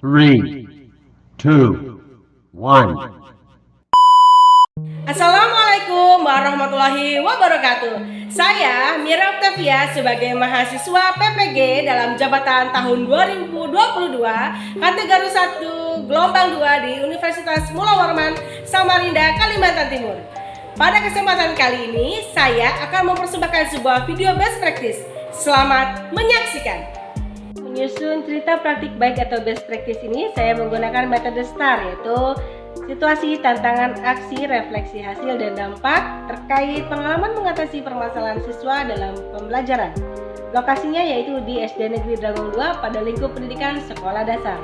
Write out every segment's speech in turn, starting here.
Three, two, one. Assalamualaikum warahmatullahi wabarakatuh. Saya Mira Octavia sebagai mahasiswa PPG dalam jabatan tahun 2022 kategori 1 gelombang 2 di Universitas Mula Warman, Samarinda, Kalimantan Timur. Pada kesempatan kali ini saya akan mempersembahkan sebuah video best practice. Selamat menyaksikan. Menyusun cerita praktik baik atau best practice ini saya menggunakan metode STAR, yaitu situasi, tantangan, aksi, refleksi hasil dan dampak terkait pengalaman mengatasi permasalahan siswa dalam pembelajaran. Lokasinya yaitu di SD Negeri Dragong 2 pada lingkup pendidikan sekolah dasar.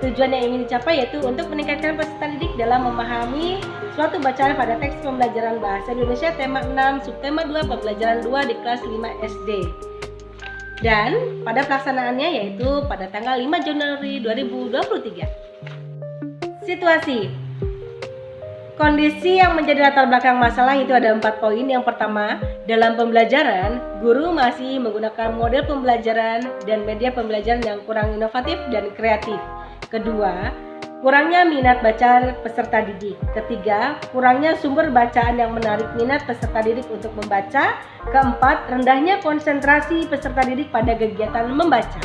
Tujuan yang ingin dicapai yaitu untuk meningkatkan peserta didik dalam memahami suatu bacaan pada teks pembelajaran Bahasa Indonesia tema 6 subtema 2 pembelajaran 2 di kelas 5 SD. Dan pada pelaksanaannya yaitu pada tanggal 5 Januari 2023. Situasi. Kondisi yang menjadi latar belakang masalah itu ada 4 poin. Yang pertama, dalam pembelajaran, guru masih menggunakan model pembelajaran dan media pembelajaran yang kurang inovatif dan kreatif. Kedua, kurangnya minat baca peserta didik. Ketiga, kurangnya sumber bacaan yang menarik minat peserta didik untuk membaca. Keempat, rendahnya konsentrasi peserta didik pada kegiatan membaca.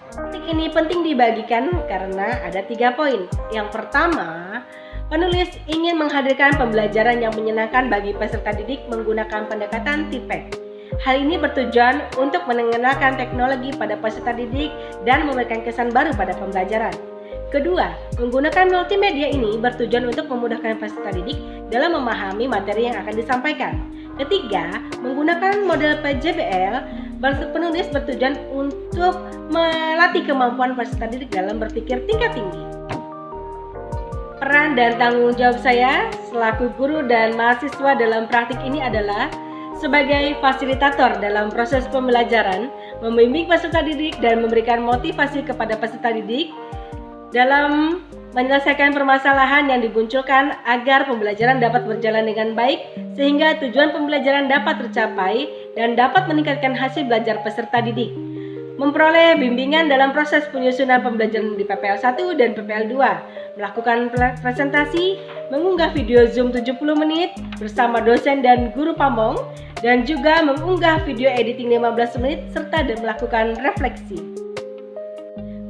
Topik ini penting dibagikan karena ada 3 poin. Yang pertama, penulis ingin menghadirkan pembelajaran yang menyenangkan bagi peserta didik menggunakan pendekatan TPEC. Hal ini bertujuan untuk mengenalkan teknologi pada peserta didik dan memberikan kesan baru pada pembelajaran. Kedua, menggunakan multimedia ini bertujuan untuk memudahkan peserta didik dalam memahami materi yang akan disampaikan. Ketiga, menggunakan model PJBL, penulis bertujuan untuk melatih kemampuan peserta didik dalam berpikir tingkat tinggi. Peran dan tanggung jawab saya selaku guru dan mahasiswa dalam praktik ini adalah sebagai fasilitator dalam proses pembelajaran, membimbing peserta didik dan memberikan motivasi kepada peserta didik dalam menyelesaikan permasalahan yang dimunculkan agar pembelajaran dapat berjalan dengan baik sehingga tujuan pembelajaran dapat tercapai dan dapat meningkatkan hasil belajar peserta didik. Memperoleh bimbingan dalam proses penyusunan pembelajaran di PPL 1 dan PPL 2, melakukan presentasi, mengunggah video Zoom 70 menit bersama dosen dan guru pamong, dan juga mengunggah video editing 15 menit serta melakukan refleksi.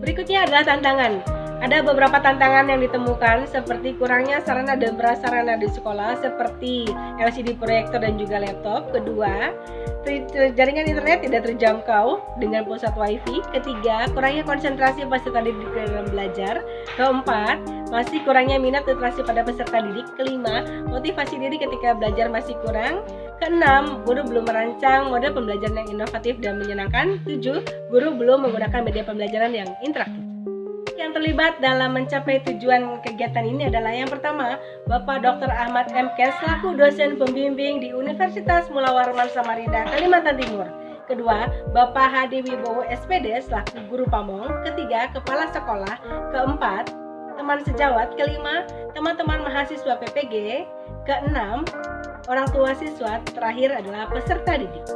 Berikutnya adalah tantangan. Ada beberapa tantangan yang ditemukan seperti kurangnya sarana dan prasarana di sekolah seperti LCD proyektor dan juga laptop. Kedua, jaringan internet tidak terjangkau dengan pusat wifi. Ketiga, kurangnya konsentrasi peserta didik dalam belajar. Keempat, masih kurangnya minat literasi pada peserta didik. Kelima, motivasi diri ketika belajar masih kurang. Keenam, guru belum merancang model pembelajaran yang inovatif dan menyenangkan. 7, guru belum menggunakan media pembelajaran yang interaktif. Yang terlibat dalam mencapai tujuan kegiatan ini adalah yang pertama, Bapak Dr. Ahmad M.K. selaku dosen pembimbing di Universitas Mula Warman Samarinda, Kalimantan Timur. Kedua, Bapak Hadi Wibowo SPD selaku guru pamong. Ketiga, kepala sekolah. Keempat, teman sejawat. Kelima, teman-teman mahasiswa PPG. Keenam, orang tua siswa. Terakhir adalah peserta didik.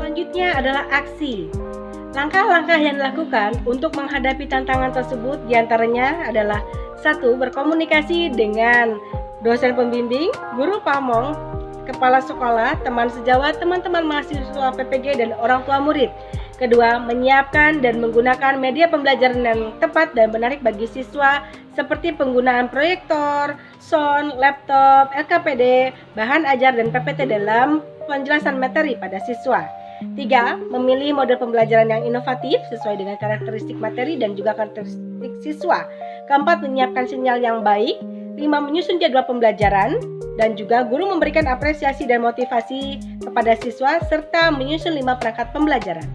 Selanjutnya adalah aksi. Langkah-langkah yang dilakukan untuk menghadapi tantangan tersebut diantaranya adalah 1. Berkomunikasi dengan dosen pembimbing, guru pamong, kepala sekolah, teman sejawat, teman-teman mahasiswa PPG, dan orang tua murid. Kedua, menyiapkan dan menggunakan media pembelajaran yang tepat dan menarik bagi siswa seperti penggunaan proyektor, sound, laptop, LKPD, bahan ajar, dan PPT dalam penjelasan materi pada siswa. 3. Memilih model pembelajaran yang inovatif sesuai dengan karakteristik materi dan juga karakteristik siswa. Keempat, menyiapkan sinyal yang baik. 5. Menyusun jadwal pembelajaran. Dan juga guru memberikan apresiasi dan motivasi kepada siswa serta menyusun 5 perangkat pembelajaran.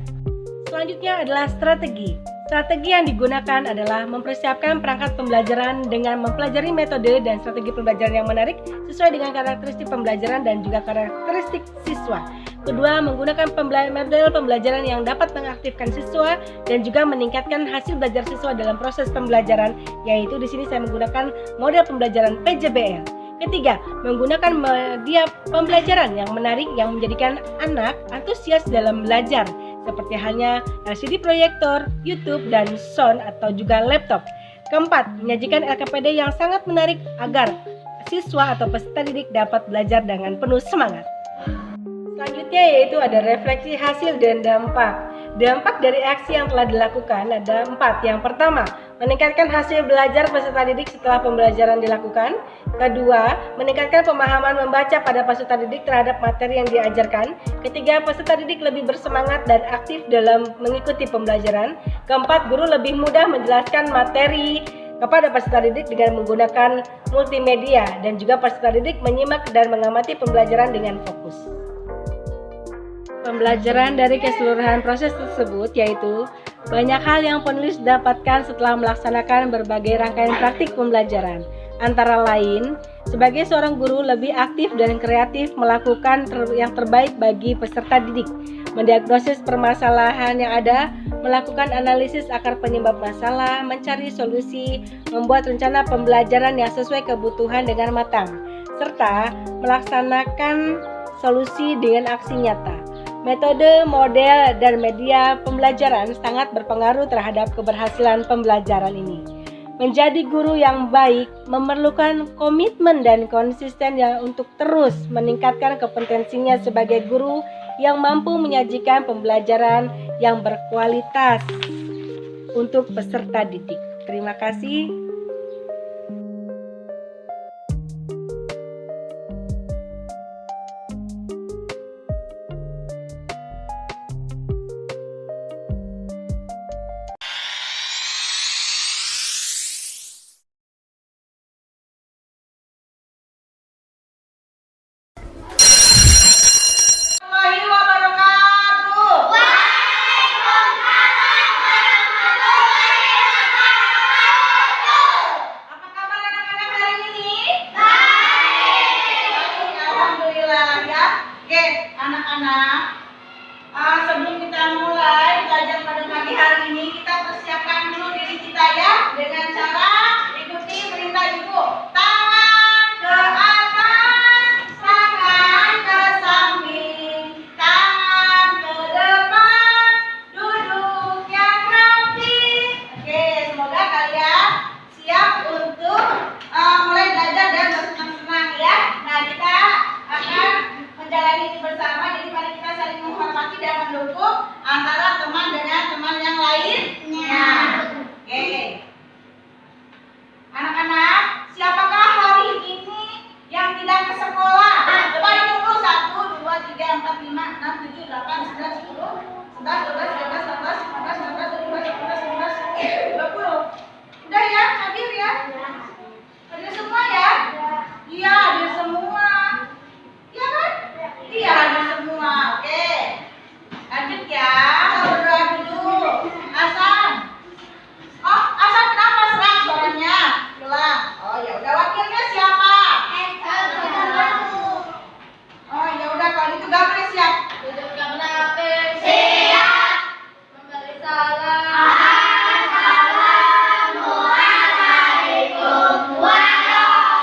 Selanjutnya adalah strategi. Strategi yang digunakan adalah mempersiapkan perangkat pembelajaran dengan mempelajari metode dan strategi pembelajaran yang menarik sesuai dengan karakteristik pembelajaran dan juga karakteristik siswa. Kedua, menggunakan model pembelajaran yang dapat mengaktifkan siswa dan juga meningkatkan hasil belajar siswa dalam proses pembelajaran, yaitu di sini saya menggunakan model pembelajaran PJBL. Ketiga, menggunakan media pembelajaran yang menarik yang menjadikan anak antusias dalam belajar, seperti halnya LCD proyektor, YouTube, dan sound atau juga laptop. Keempat, menyajikan LKPD yang sangat menarik agar siswa atau peserta didik dapat belajar dengan penuh semangat. Selanjutnya yaitu ada refleksi hasil dan dampak. Dampak dari aksi yang telah dilakukan ada 4. Yang pertama, meningkatkan hasil belajar peserta didik setelah pembelajaran dilakukan. Kedua, meningkatkan pemahaman membaca pada peserta didik terhadap materi yang diajarkan. Ketiga, peserta didik lebih bersemangat dan aktif dalam mengikuti pembelajaran. Keempat, guru lebih mudah menjelaskan materi kepada peserta didik dengan menggunakan multimedia dan juga peserta didik menyimak dan mengamati pembelajaran dengan fokus. Pembelajaran dari keseluruhan proses tersebut yaitu banyak hal yang penulis dapatkan setelah melaksanakan berbagai rangkaian praktik pembelajaran. Antara lain, sebagai seorang guru lebih aktif dan kreatif melakukan yang terbaik bagi peserta didik, mendiagnosis permasalahan yang ada, melakukan analisis akar penyebab masalah, mencari solusi, membuat rencana pembelajaran yang sesuai kebutuhan dengan matang, serta melaksanakan solusi dengan aksi nyata. Metode, model, dan media pembelajaran sangat berpengaruh terhadap keberhasilan pembelajaran ini. Menjadi guru yang baik memerlukan komitmen dan konsisten untuk terus meningkatkan kompetensinya sebagai guru yang mampu menyajikan pembelajaran yang berkualitas untuk peserta didik. Terima kasih. Sebelum kita mulai belajar pada pagi hari ini, kita persiapkan dulu diri kita ya dengan cara ikuti perintah ibu. Tangan ke atas, tangan ke samping, tangan ke depan, duduk yang rapi. Oke, semoga kalian siap untuk mulai belajar dan bersenang-senang ya. Nah, kita akan menjalani ini bersama, jadi mari kita saling menghormati dan mendukung antara teman dengan teman yang lainnya. Oke. Anak-anak, siapakah hari ini yang tidak ke sekolah? Coba hitung dulu 1, 2, 3, 4, 5, 6, 7, 8, 9, 10, 11, 12, 13, 14, 15, 16, 17, 18, 19, 20. Udah ya, hadir ya? Hadir semua ya? Iya, hadir semua. Iya kan? Iya, hadir semua. Oke. Lanjut ya. Kita berdoa dulu. Hasan. Oh, Hasan kenapa serak suaranya? Hilang. Oh, ya udah, wakilnya siapa? Oh, ya udah, kalau gitu Gapri siap. Siap. Memberi salam. Assalamualaikum warahmatullahi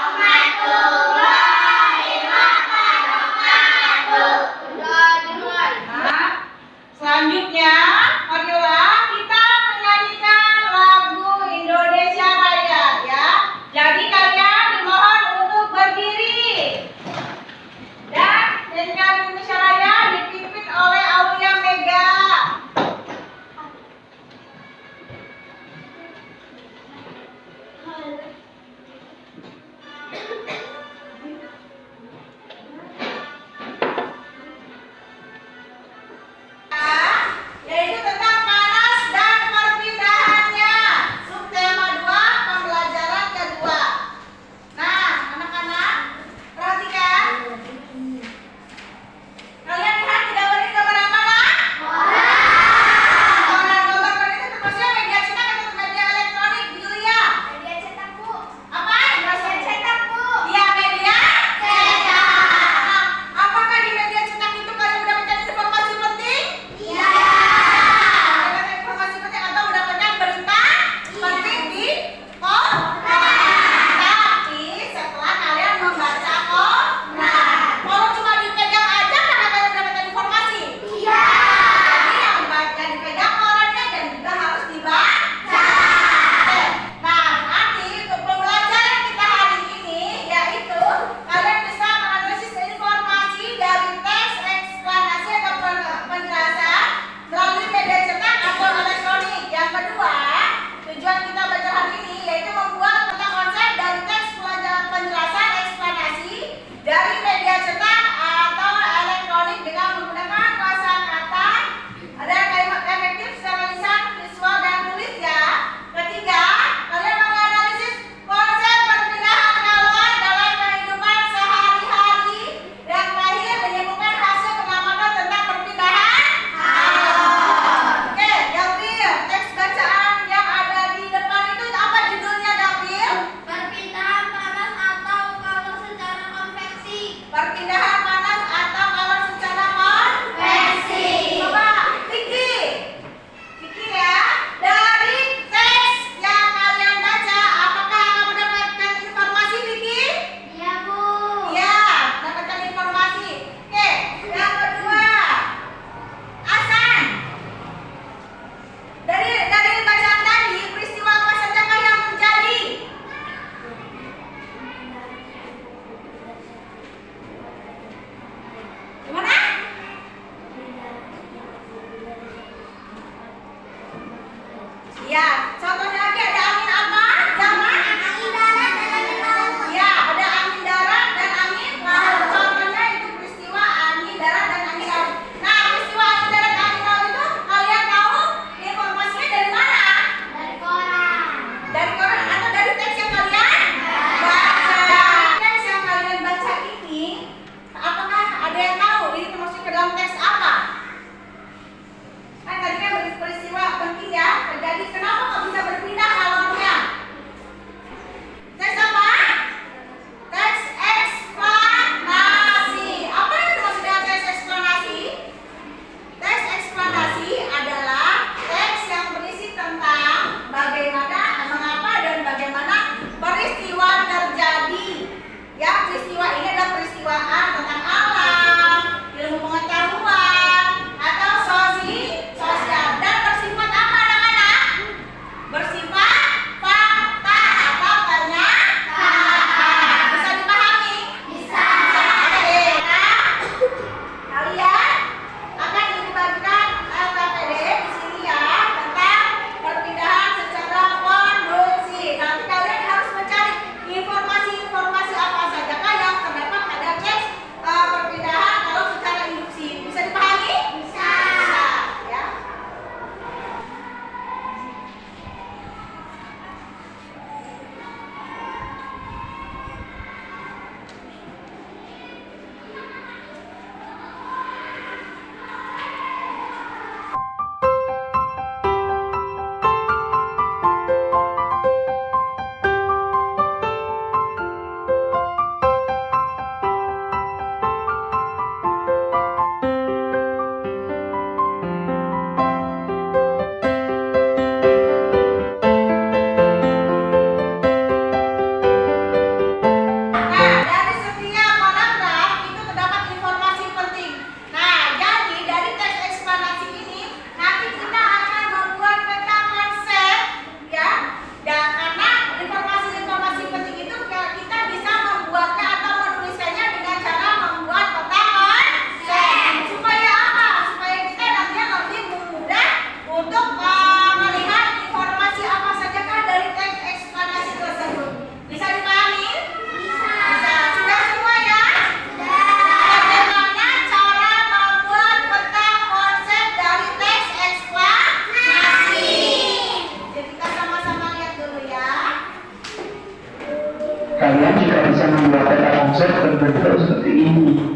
Kalian juga bisa membuat data konsep berbentuk seperti ini.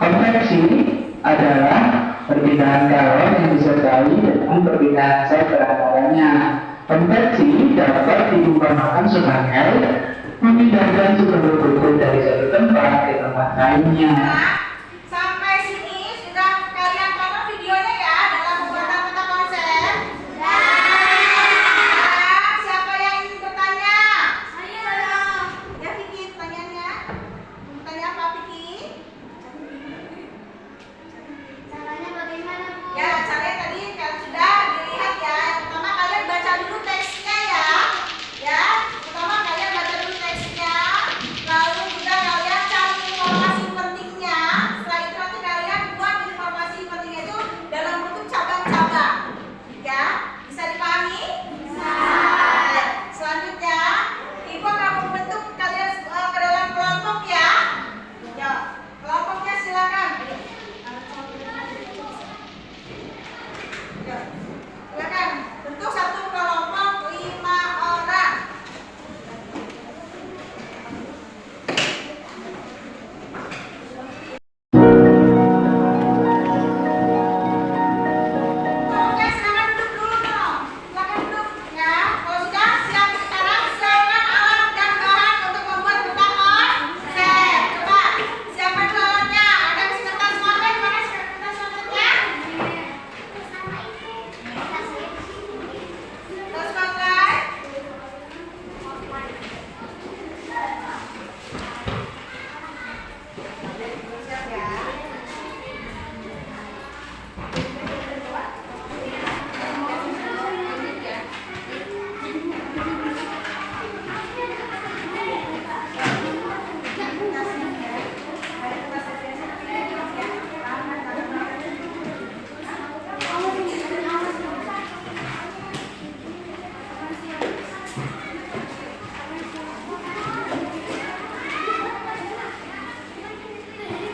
Konveksi adalah perpindahan kalor yang disertai dengan perpindahan sel berantaranya. Konveksi dapat diumpamakan sebagai memindahkan sumber protein dari satu tempat ke tempat lainnya. Sampai sini sudah kalian tonton videonya ya dalam pembuatan peta konsep. Siapa yang ingin bertanya? Saya. Ya Vicky, pertanyaannya. Bertanya apa Vicky? Caranya bagaimana, Bu? Ya, caranya tadi kan sudah dilihat ya. Yang pertama kalian baca dulu teksnya ya. Ya, pertama kalian baca dulu teksnya. Lalu juga kalian cari informasi pentingnya. Setelah itu nanti kalian buat informasi pentingnya itu dalam bentuk cabang-cabang. Ya, bisa dipahami? Bisa. Selanjutnya, Ibu akan membentuk kalian ke dalam kelompok ya. Ya, kelompoknya silakan. Ya, silakan bentuk satu kelompok 5 orang. Oke, silakan duduk dulu dong. Silakan duduk ya. Kalau sudah siap sekarang siapkan alat dan bahan untuk membuat peta konsep. Coba siapkan dulu alatnya. Ada kertas warna, mana kertas warnanya? Terus pakai. Siap ya.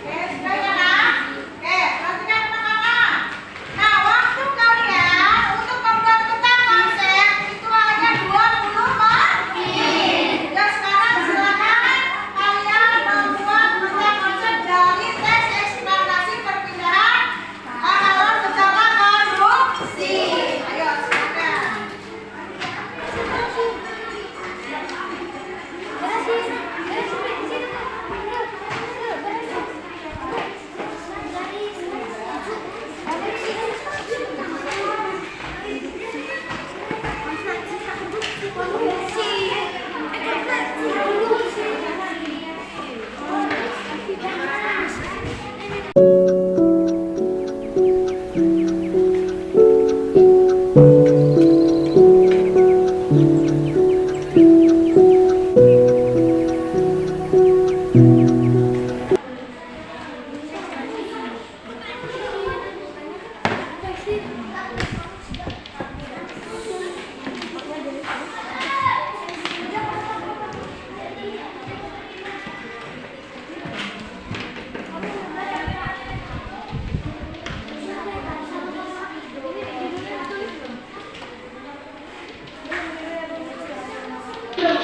Oke, sudah ya nak? Oke, perhatikan teman-teman. Nah, waktu kalian untuk membuat peta konsep itu hanya 20 menit. Dan sekarang silakan kalian membuat peta konsep dari teks eksplanasi perpindahan kalor secara konduksi. Ayo, silakan.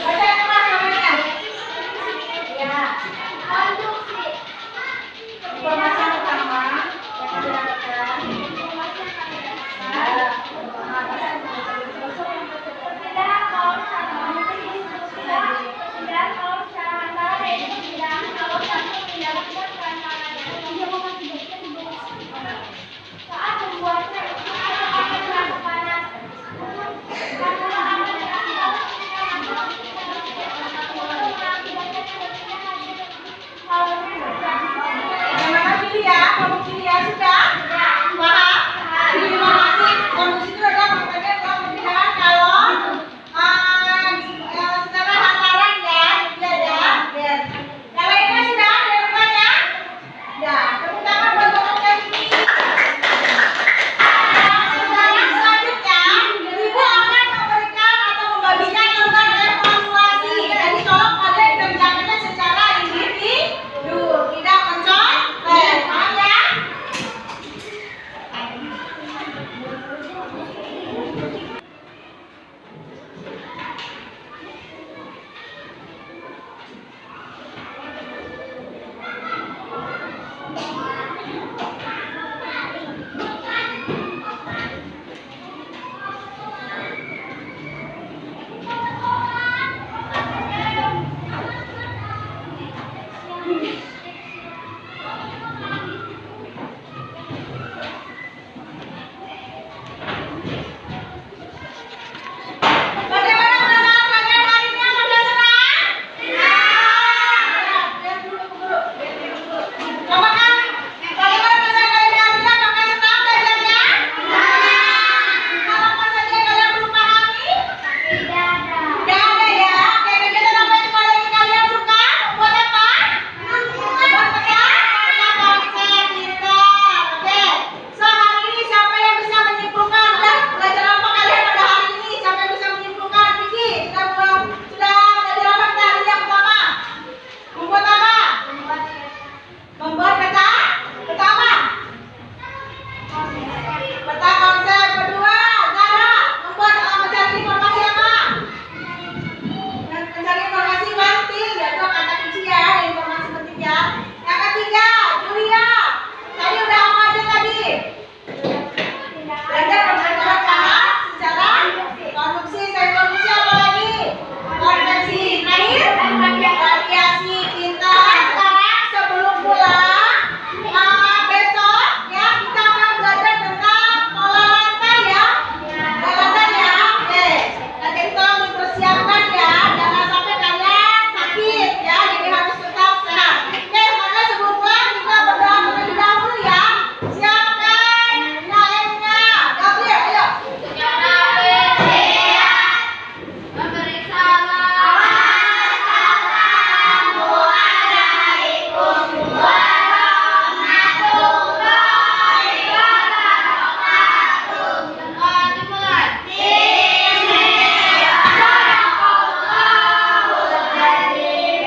Baca yang keras namanya. Ya. Informasi yang pertama yang kami dapatkan. Saat membuatnya itu akan panas. Karena akan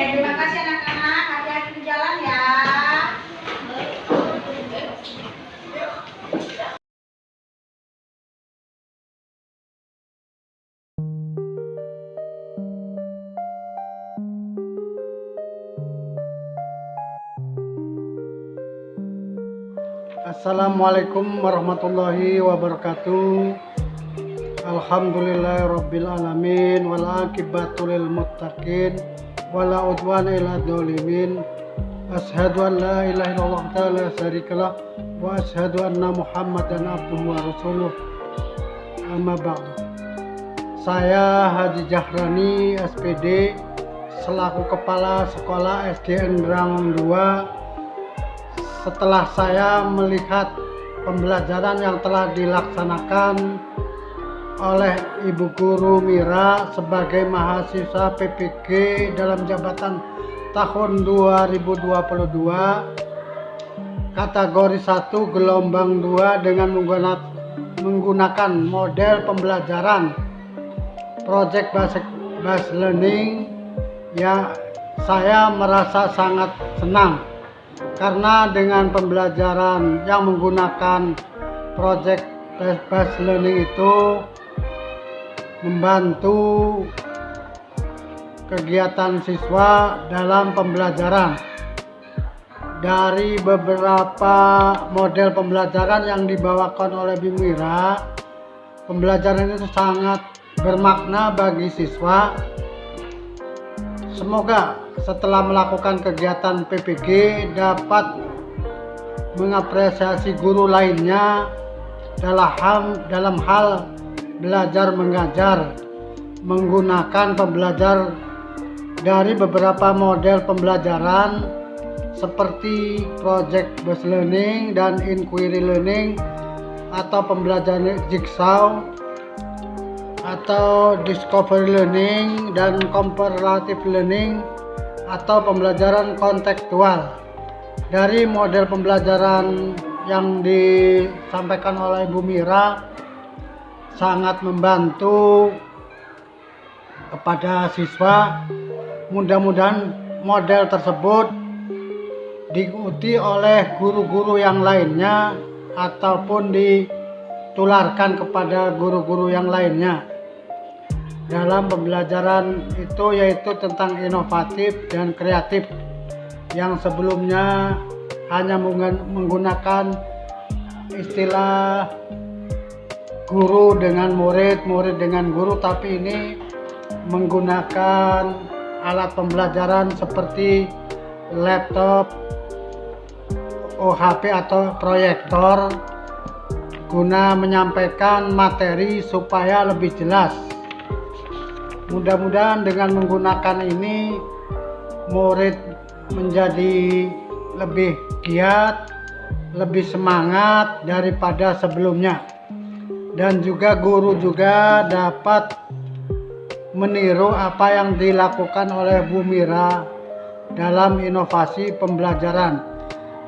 Terima kasih anak-anak, hati-hati di jalan ya. Assalamualaikum warahmatullahi wabarakatuh. Alhamdulillahirabbil alamin wal aqibatu lil muttaqin wala udwana illa dzalimin. Asyhadu an la ilaha illallah la syarikalah wa asyhadu anna Muhammadan abduhu wa rasuluh. Amma ba'du. Saya Haji Jahrani SPD selaku Kepala Sekolah SDN Rangung 2. Setelah saya melihat pembelajaran yang telah dilaksanakan oleh Ibu Guru Mira sebagai mahasiswa PPG dalam jabatan tahun 2022 kategori 1 gelombang 2 dengan menggunakan model pembelajaran project based learning, ya saya merasa sangat senang karena dengan pembelajaran yang menggunakan project based learning itu membantu kegiatan siswa dalam pembelajaran. Dari beberapa model pembelajaran yang dibawakan oleh Bu Mira, pembelajaran itu sangat bermakna bagi siswa. Semoga setelah melakukan kegiatan PPG dapat mengapresiasi guru lainnya dalam hal belajar mengajar menggunakan pembelajar dari beberapa model pembelajaran seperti project based learning dan inquiry learning atau pembelajaran jigsaw atau discovery learning dan comparative learning atau pembelajaran kontekstual. Dari model pembelajaran yang disampaikan oleh Bu Mira sangat membantu kepada siswa. Mudah-mudahan model tersebut diikuti oleh guru-guru yang lainnya ataupun ditularkan kepada guru-guru yang lainnya dalam pembelajaran itu, yaitu tentang inovatif dan kreatif yang sebelumnya hanya menggunakan istilah guru dengan murid, murid dengan guru, tapi ini menggunakan alat pembelajaran seperti laptop, OHP atau proyektor guna menyampaikan materi supaya lebih jelas. Mudah-mudahan dengan menggunakan ini murid menjadi lebih giat, lebih semangat daripada sebelumnya, dan juga guru juga dapat meniru apa yang dilakukan oleh Bu Mira dalam inovasi pembelajaran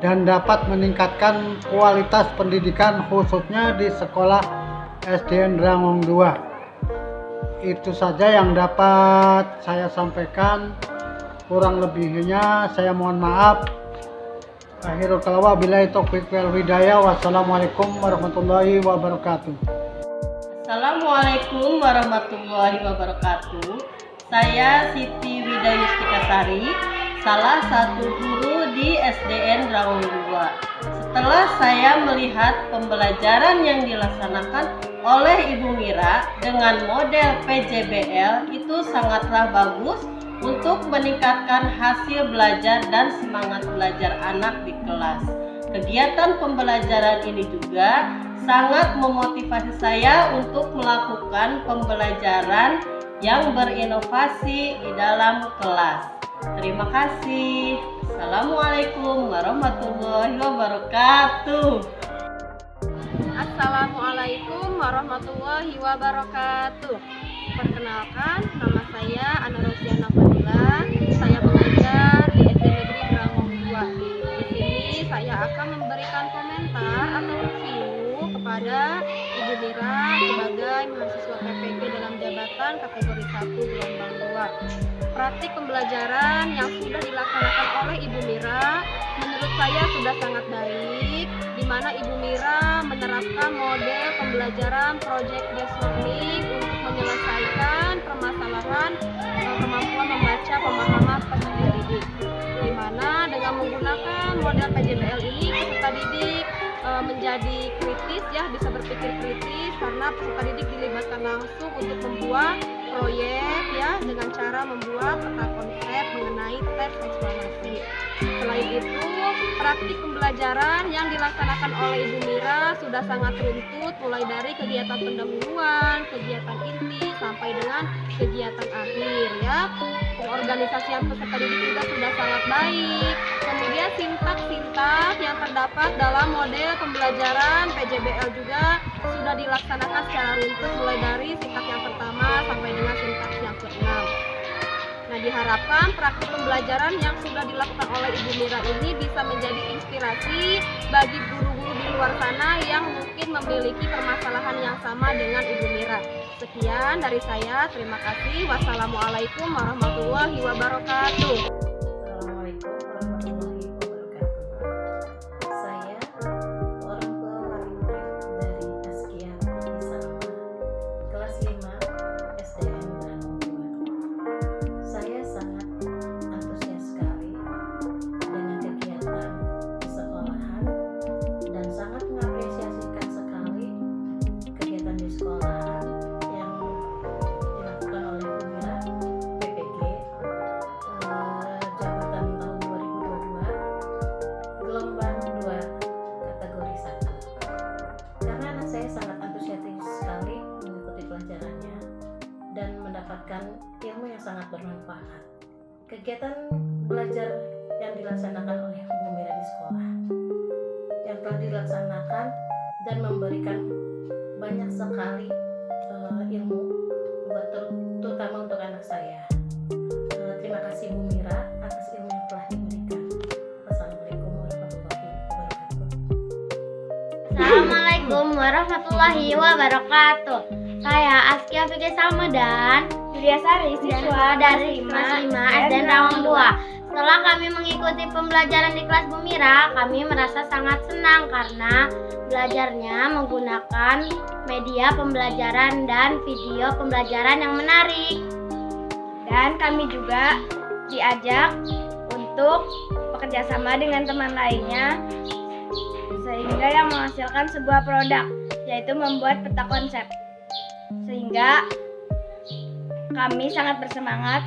dan dapat meningkatkan kualitas pendidikan khususnya di sekolah SDN Rangung 2. Itu saja yang dapat saya sampaikan, kurang lebihnya saya mohon maaf. Akhirul kalam wabillahi taufiq wal hidayah. Wassalamualaikum warahmatullahi wabarakatuh. Assalamualaikum warahmatullahi wabarakatuh. Saya Siti Widayustikasari, salah satu guru di SDN Rangung 2. Setelah saya melihat pembelajaran yang dilaksanakan oleh Ibu Mira dengan model PJBL itu sangatlah bagus untuk meningkatkan hasil belajar dan semangat belajar anak di kelas. Kegiatan pembelajaran ini juga sangat memotivasi saya untuk melakukan pembelajaran yang berinovasi di dalam kelas. Terima kasih. Assalamualaikum warahmatullahi wabarakatuh. Assalamualaikum warahmatullahi wabarakatuh. Perkenalkan, nama saya Praktik pembelajaran yang sudah dilaksanakan oleh Ibu Mira menurut saya sudah sangat baik, di mana Ibu Mira menerapkan model pembelajaran project based learning untuk menyelesaikan permasalahan kemampuan membaca pemahaman peserta didik, di mana dengan menggunakan model PJBL ini peserta didik menjadi kritis ya, bisa berpikir kritis karena peserta didik dilibatkan langsung untuk membuat proyek ya dengan cara membuat peta konsep mengenai teks eksplanasi. Selain itu, praktik pembelajaran yang dilaksanakan oleh Ibu Mira sudah sangat runtut mulai dari kegiatan pendahuluan, kegiatan inti sampai dengan kegiatan akhir ya. Pengorganisasian peserta didik juga sudah sangat baik. Kemudian sintak-sintak yang terdapat dalam model pembelajaran PJBL juga sudah dilaksanakan secara runtut mulai dari sintak yang pertama sampai dengan sintak yang ke-6. Nah, diharapkan praktik pembelajaran yang sudah dilakukan oleh Ibu Mira ini bisa menjadi inspirasi bagi guru-guru di luar sana yang mungkin memiliki permasalahan yang sama dengan Ibu Mira. Sekian dari saya, terima kasih. Wassalamualaikum warahmatullahi wabarakatuh. Assalamualaikum warahmatullahi wabarakatuh. Saya orang tua wali murid dari Askia Tinggi Salma, kelas 5 SDN Bandung 2. Saya sangat antusias sekali dengan kegiatan di sekolahan dan sangat mengapresiasikan sekali kegiatan di sekolahan yang dilakukan oleh Bu Mira PPG jabatan tahun 2022 gelombang 2 kategori 1. Karena anak saya sangat antusias sekali mengikuti pelajarannya dan mendapatkan ilmu yang sangat bermanfaat. Kegiatan belajar yang dilaksanakan oleh Bu Mira di sekolah yang telah dilaksanakan dan memberikan banyak sekali ilmu buat terutama untuk anak saya. Terima kasih Bu Mira atas ilmu yang telah diberikan. Wassalamualaikum warahmatullahi wabarakatuh. Assalamualaikum warahmatullahi wabarakatuh. Saya Askia Tinggi Salma dan Yulia Sari, siswa dari kelas 5 SDN Rawang 2. Setelah kami mengikuti pembelajaran di kelas Bu Mira, kami merasa sangat senang karena belajarnya menggunakan media pembelajaran dan video pembelajaran yang menarik. Dan kami juga diajak untuk bekerja sama dengan teman lainnya sehingga yang menghasilkan sebuah produk, yaitu membuat peta konsep. Sehingga kami sangat bersemangat